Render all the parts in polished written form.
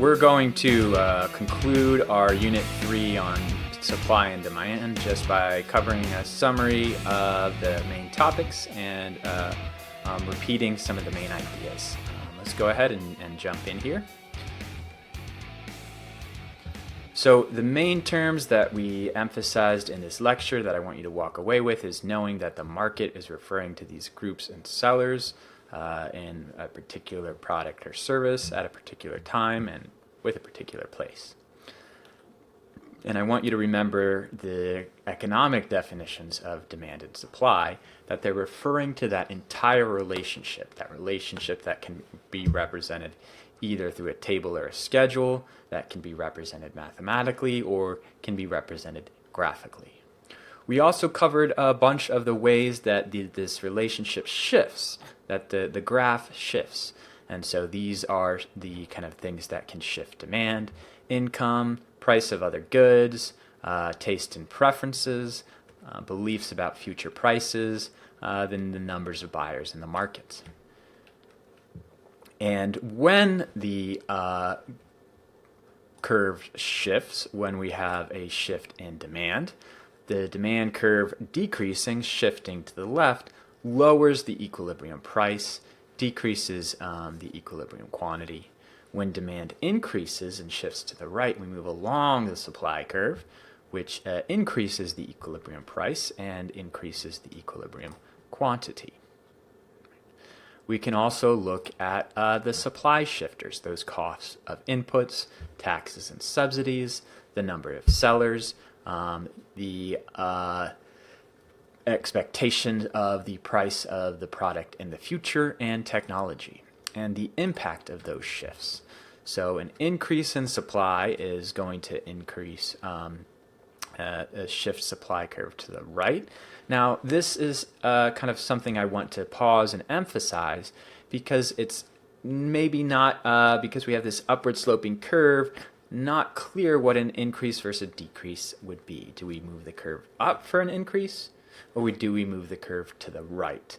we're going to conclude our Unit 3 on supply and demand just by covering a summary of the main topics and repeating some of the main ideas. Let's go ahead and jump in here. So the main terms that we emphasized in this lecture that I want you to walk away with is knowing that the market is referring to these groups and sellers in a particular product or service at a particular time and with a particular place. And I want you to remember the economic definitions of demand and supply, that they're referring to that entire relationship that can be represented either through a table or a schedule, that can be represented mathematically, or can be represented graphically. We also covered a bunch of the ways that this relationship shifts, that the graph shifts. And so these are the kind of things that can shift: demand, income, price of other goods, taste and preferences, beliefs about future prices, then the numbers of buyers in the markets. And when the curve shifts, when we have a shift in demand, the demand curve decreasing, shifting to the left, lowers the equilibrium price, decreases the equilibrium quantity. When demand increases and shifts to the right, we move along the supply curve, which increases the equilibrium price and increases the equilibrium quantity. We can also look at the supply shifters, those costs of inputs, taxes and subsidies, the number of sellers, the expectation of the price of the product in the future, and technology, and the impact of those shifts. So an increase in supply is going to increase a shift supply curve to the right. Now, this is kind of something I want to pause and emphasize, because it's maybe not, because we have this upward sloping curve, not clear what an increase versus a decrease would be. Do we move the curve up for an increase, or do we move the curve to the right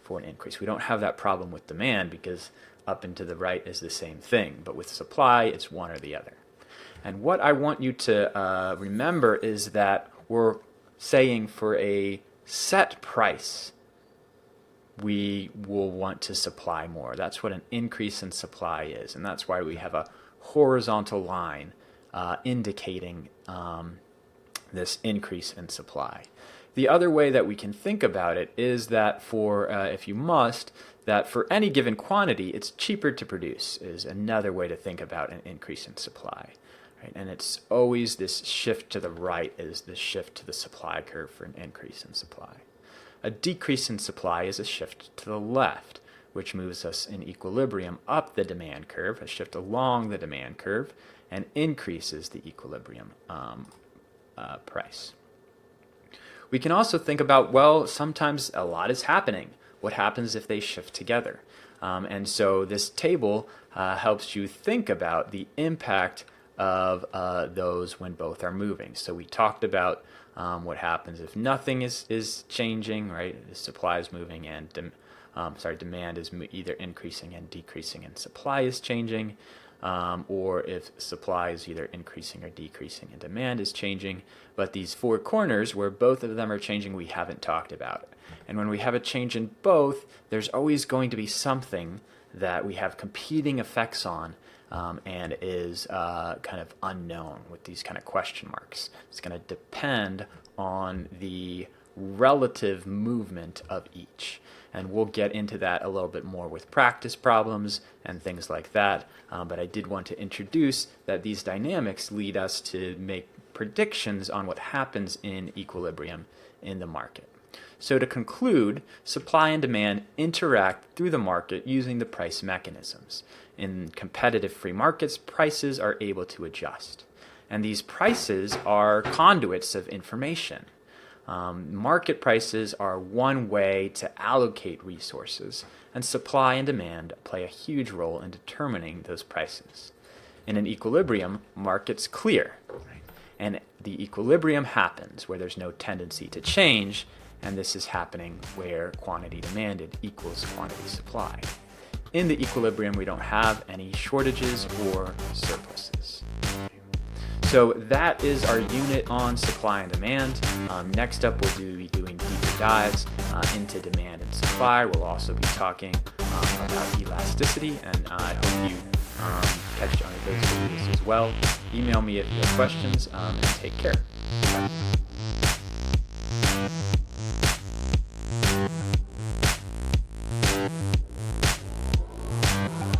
for an increase? We don't have that problem with demand, because up and to the right is the same thing, but with supply, it's one or the other. And what I want you to remember is that we're saying for a set price, we will want to supply more. That's what an increase in supply is, and that's why we have a horizontal line indicating this increase in supply. The other way that we can think about it is that for, if you must, that for any given quantity, it's cheaper to produce, is another way to think about an increase in supply. Right? And it's always this shift to the right is the shift to the supply curve for an increase in supply. A decrease in supply is a shift to the left, which moves us in equilibrium up the demand curve, a shift along the demand curve, and increases the equilibrium price. We can also think about, well, sometimes a lot is happening. What happens if they shift together? And so this table helps you think about the impact of those when both are moving. So we talked about what happens if nothing is changing, right? The supply is moving and demand is either increasing and decreasing and supply is changing, or if supply is either increasing or decreasing and demand is changing. But these four corners where both of them are changing, we haven't talked about. And when we have a change in both, there's always going to be something that we have competing effects on, and is kind of unknown with these kind of question marks. It's going to depend on the relative movement of each. And we'll get into that a little bit more with practice problems and things like that. But I did want to introduce that these dynamics lead us to make predictions on what happens in equilibrium in the market. So to conclude, supply and demand interact through the market using the price mechanisms. In competitive free markets, prices are able to adjust. And these prices are conduits of information. Market prices are one way to allocate resources, and supply and demand play a huge role in determining those prices. In an equilibrium, markets clear, right? And the equilibrium happens where there's no tendency to change, and this is happening where quantity demanded equals quantity supply. in the equilibrium, we don't have any shortages or surpluses. So that is our unit on supply and demand. Next up, we'll be doing deeper dives into demand and supply. We'll also be talking about elasticity, and I hope you catch on those videos as well. Email me if you have questions, and take care. Bye.